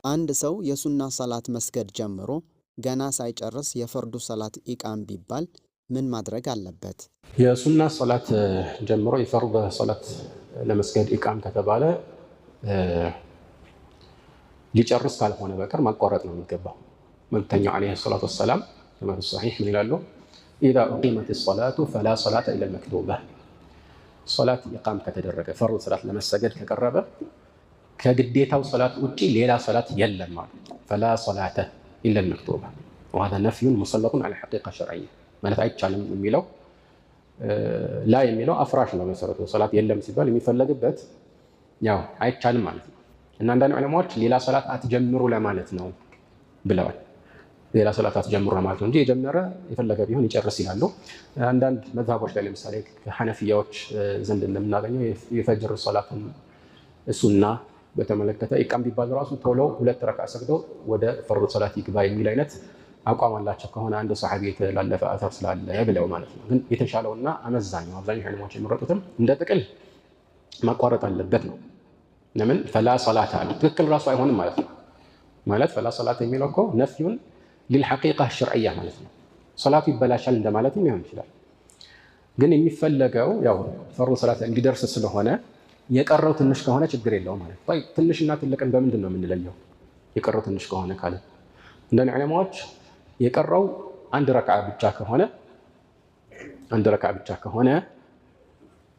አንድ ሰው የሱና ሰላት መስገድ ጀምሮ ገና ሳይጨርስ የፈርዱ ሰላት ኢቃም ቢባል ምን ማድረግ አለበት? የሱና ሰላት ጀምሮ የፈርዱ ሰላት ለመስገድ ኢቃም ከተባለ ሊጨርስ ካልሆነ በቀር ማቋረጥ ነው የሚገባው። መልእክተኛው ዓለይሂ ሰላቱ ወሰላም ከማ ፊ ሶሒህ ምን ይላሉ? ኢዛ ኡቂመት ሰላቱ ፈላ ሰላተ ኢላ አልመክቱባ። ሰላት ኢቃም ከተደረገ ፈርዱ ሰላት ለመሰገድ ከቀረበ ከግዴታው ሰላት ውጪ ሌላ ሰላት የለም ማለት ፈላ ሰላተ ኢላ አልመክቱባ። وهذا نفي مسلط على حقيقة شرعية ማለት አይቻልም የሚለው ላ የሚለው አፍራሽ ነው። መሰረቱ ሰላት የለም ሲባል የሚፈለግበት ያው አይቻልም ማለት ነው። እና አንዳንድ ዑለማዎች ሌላ ሰላት አትጀምሩ ለማለት ነው ብለዋል። ሌላ ሰላት አትጀምሩ ለማለት ነው እንጂ የጀመረ የፈለገ ቢሆን ይጨርስ ይላሉ። አንዳንድ መዝሃቦች ላይ ለምሳሌ ከሐነፊያዎች ዘንድ እንደምናገኘው የፈጅር ሰላትን ሱና በተመለከተ ኢቃም ቢባል ራሱ ቶሎ 2 ረክዓ ሰግዶ ወደ ፈርዱ ሰላት ይግባ የሚል አይነት አቋም አላቸው። ከሆነ አንድ ሰሃቢ የተላለፈ አሰር ስላለ ብለው ማለት ነው። ግን የተሻለውና አመዛኙ አብዛኛው ዑለማዎች የሚመረጡትም እንደ ጥቅል ማቋረጥ አለበት ነው። ለምን ፈላ ሰላት አለ ትክክል ራሱ አይሆንም ማለት ነው። ማለት ፈላ ሰላት የሚለው እኮ ነፍዩን ሊልሐቂቃ ሸርዕያ ማለት ነው። ሰላቱ ይበላሻል እንደማለትም ሊሆን ይችላል። ግን የሚፈለገው ያው ፈርዱ ሰላት እንዲደርስ ስለሆነ የቀረው ትንሽ ከሆነ ችግር የለውም ማለት ነው። ትንሽና ትልቅን በምንድን ነው የምንለየው? የቀረው ትንሽ ከሆነ ካለ እንደነ ዑለማዎች የቀረው አንድ ረክዓ ብቻ ከሆነ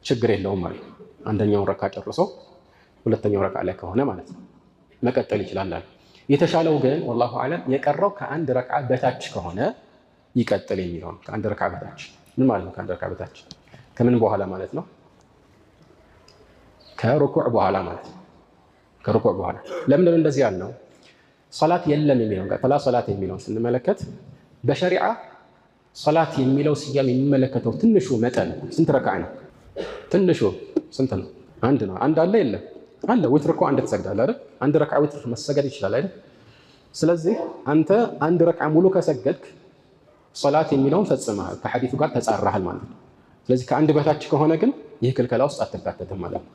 ችግር የለውም ማለት ነው። አንደኛውን ረክዓ ጨርሶ ሁለተኛው ረክዓ ላይ ከሆነ ማለት ነው መቀጠል ይችላል። የተሻለው ግን ወላሁ አለም የቀረው ከአንድ ረክዓ በታች ከሆነ ይቀጥል የሚለው ነው። ከአንድ ረክዓ በታች ምን ማለት ነው? ከአንድ ረክዓ በታች ከምን በኋላ ማለት ነው? ከሩኩዕ በኋላ ማለት ነው። ከሩኩዕ በኋላ ለምንድን ነው እንደዚህ ያልነው? ሰላት የለም የሚለው ፈላ ሰላት የሚለውን ስንመለከት በሸሪዓ ሰላት የሚለው ስያሜ የሚመለከተው ትንሹ መጠን ስንት ረክዓ ነው? ትንሹ ስንት ነው? አንድ ነው። አንድ አለ የለም? አለ። ዊትር እኮ አንድ ትሰግዳለህ አይደል? አንድ ረክዓ ዊትር መሰገድ ይችላል አይደል? ስለዚህ አንተ አንድ ረክዓ ሙሉ ከሰገድክ ሰላት የሚለውን ፈጽመሃል፣ ከሐዲሱ ጋር ተጻራሃል ማለት ነው። ስለዚህ ከአንድ በታች ከሆነ ግን ይህ ክልከላ ውስጥ አትካተትም ማለት ነው።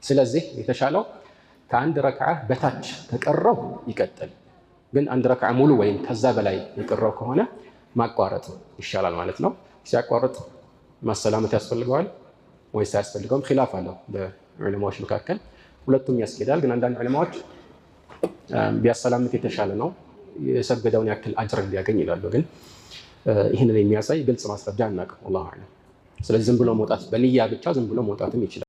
ስለዚህ የተሻለው ከአንድ ረክዓ በታች ከቀረው ይቀጥል። ግን አንድ ረክዓ ሙሉ ወይም ከዛ በላይ የቀረው ከሆነ ማቋረጥ ይሻላል ማለት ነው። ሲያቋርጥ ማሰላመት ያስፈልገዋል ወይስ አያስፈልገውም? ኺላፍ አለው በዑለማዎች መካከል። ሁለቱም ያስኬዳል። ግን አንዳንድ ዑለማዎች ቢያሰላምት የተሻለ ነው የሰገደውን ያክል አጅር እንዲያገኝ ይላሉ። ግን ይህንን የሚያሳይ ግልጽ ማስረጃ አናውቅም። ወላሂ አዕለም። ስለዚህ ዝም ብሎ መውጣት በንያ ብቻ ዝም ብሎ መውጣትም ይችላል።